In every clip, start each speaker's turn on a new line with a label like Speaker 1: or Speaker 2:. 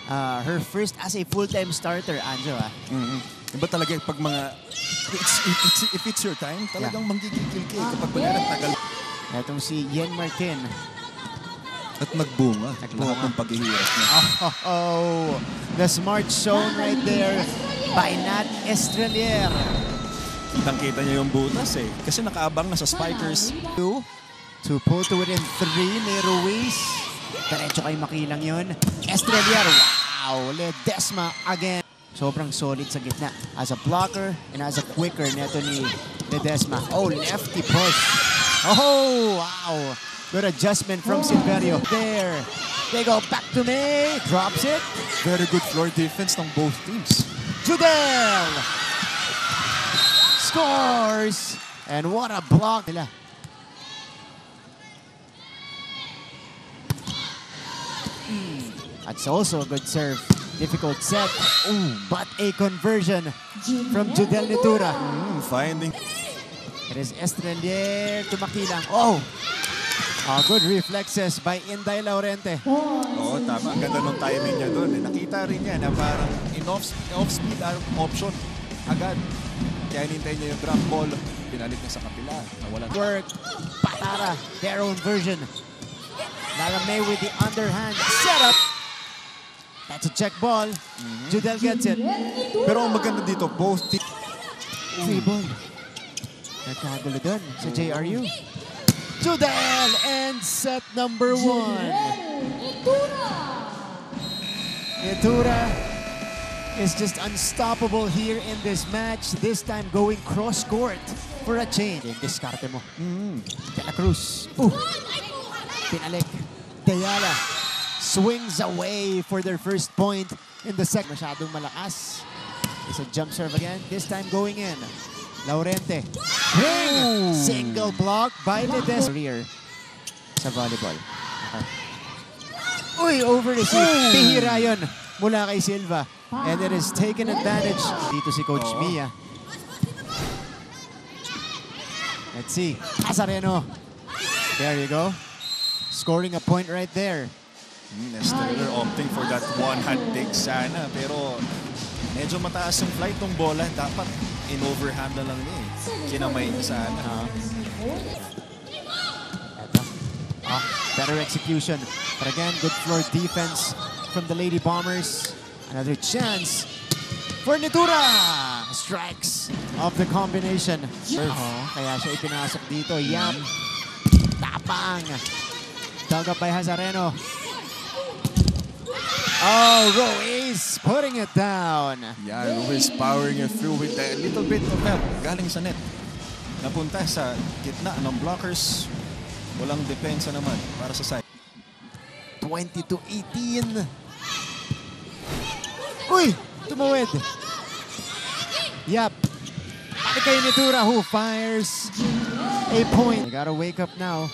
Speaker 1: her first as a full-time starter, Anjo.
Speaker 2: Iba talaga pag mga, if it's your time, talagang manggigigil ka kapag pangarang tagal.
Speaker 1: Itong si Yen Martin.
Speaker 2: At nagbunga. Lahat ng paghihirap niya.
Speaker 1: The smart zone right there by Nat Estrelier.
Speaker 2: Kitang-kita niya yung butas eh. Kasi nakaabang na sa spikers.
Speaker 1: To pull to within 3, may Ruiz. Diretso kay Makilang yun. Estrelier, wow! Ledesma again. Sobrang solid sa gitna. As a blocker and as a quicker neto ni Ledesma. Oh, lefty push. Oh, wow! Good adjustment from Silverio. There. They go back to May. Drops it.
Speaker 2: Very good floor defense ng both teams.
Speaker 1: Judel! Scores! And what a block nila. That's also a good serve. Difficult set. Ooh, but a conversion from Judel Nitura.
Speaker 2: Finding.
Speaker 1: It is Estrelier to Makilang. Oh! Good reflexes by Inday Laurente.
Speaker 2: Oo, tama. Ang ganda ng timing niya doon. Nakita rin niya na parang off-speed option agad. Kaya hinintay niya yung drop ball. Pinalit niya sa kapila. Nawalan.
Speaker 1: Work. Patara. Their own version. Lalamay with the underhand setup. That's a check ball. Judel gets it.
Speaker 2: Pero ang maganda dito, both teams.
Speaker 1: Free ball. Nagkagulo dun sa JRU. Judel and set number 1. Nitura is just unstoppable here in this match. This time going cross-court for a change. Diskarte mo. De La Cruz. Pinalik. Deyala swings away for their first point in the second. Masyadong malakas. It's a jump serve again. This time going in. Laurente. Ring! Single block by Ledesma. Career sa volleyball. Okay. Uy, over receive. Bihira yun mula kay Silva. And it is taken advantage. Dito si Coach Mia. Let's see. Azareno. There you go. Scoring a point right there.
Speaker 2: Estrelier opting for that one-hand dig sana. Pero medyo mataas yung flight ng bola. Dapat in-overhand na lang niya eh. Kinamay niya sana. Better execution. But again, good floor defense from the Lady Bombers. Another chance for Nitura. Strikes of the combination. Kaya siya ipinasok dito. Yam. Tapang. Dug up by Hazareno. Oh, Ruiz putting it down. Yeah, Ruiz powering it through with a little bit of help. Galing sa net. Napunta sa gitna ng blockers. Walang depensa naman para sa side.
Speaker 1: 20-18. Uy! Tumawid. Yep. Pati kay Nitura who fires a point. They gotta wake up now.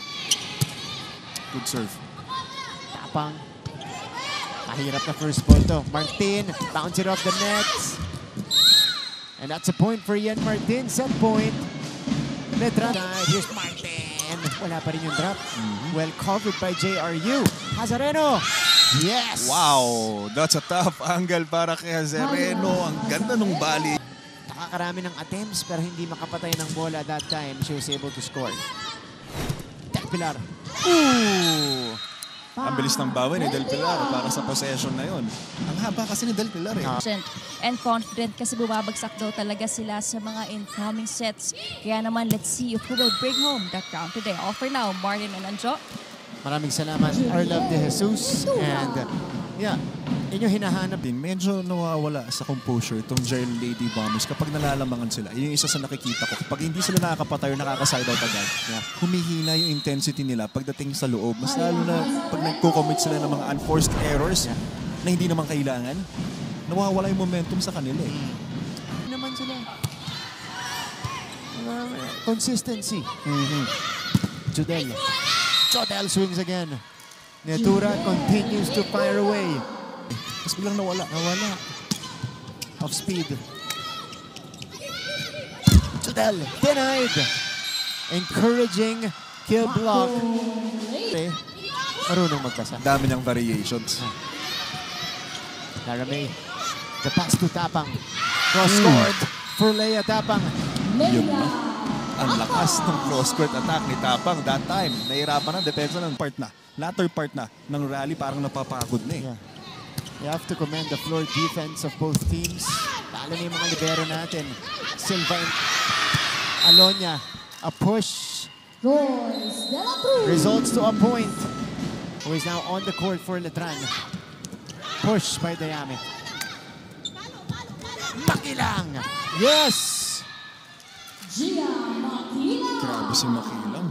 Speaker 2: Good serve.
Speaker 1: Tapang. Mahirap na first ball to. Martin, bounce it off the net. And that's a point for Yen Martin. Set point. Letra. Here's Martin. Wala pa rin yung drop. Well covered by JRU. Hazareno. Yes!
Speaker 2: Wow! That's a tough angle para kay Hazareno. Ang ganda ng bali.
Speaker 1: Nakakarami ng attempts pero hindi makapatay ng bola that time. She was able to score. Del Pilar. Ooh!
Speaker 2: Ang bilis ng bawi ni Del Pilar para sa possession na yon. Ang haba kasi ni Del Pilar eh.
Speaker 3: And confident kasi bumabagsak daw talaga sila sa mga incoming sets. Kaya naman, let's see if who will bring home that crown today. All for now, Martin and Anjo.
Speaker 1: Maraming salamat, Arlov de Jesus. And yeah, inyo hinahanap
Speaker 2: din. Medyo nawawala sa composure itong Giant Lady Bombers kapag nalalamangan sila. Yun yung isa sa nakikita ko. Kapag hindi sila nakakapatay o nakaka-side out agad, humihina yung intensity nila pagdating sa loob. Mas lalo na pag nagko-commit sila ng mga unforced errors na hindi naman kailangan, nawawala yung momentum sa kanila eh.
Speaker 1: Naman sila. Consistency. Judel. Jodel swings again. Nitura continues to fire away.
Speaker 2: Mas bilang nawala.
Speaker 1: Off speed. Jodel denied. Encouraging kill block. Marunong magpasa.
Speaker 2: Dami ng variations. Laramay. The pass to Tapang. Cross-court for Leia Tapang.
Speaker 4: Yun na. Ang lakas ng cross-court attack ni Tapang that time. Nahirapan ang depensa ng latter part na ng rally, parang napapagod na eh.
Speaker 2: Yeah. You have to commend the floor defense of both teams. Lalo na yung mga libero natin. Silva and Alonia. A push. Results to a point. Who is now on the court for Letran. Push by Dayame. Makilang! Yes!
Speaker 4: Grabe si Makilang.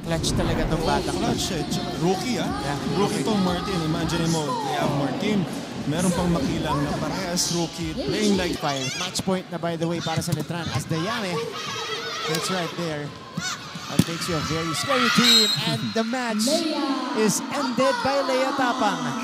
Speaker 2: Clutch talaga tong batang.
Speaker 4: Clutch eh. Tsaka rookie ah.
Speaker 2: Yeah,
Speaker 4: Rookie tong Martin. Imagine mo, they have Martin. Meron pang Makilang na parehas rookie. Playing like
Speaker 2: Fire. Match point na by the way para sa Letran as Dayame. That's right there. That makes you a very scary team. And the match is ended by Leia Tapang.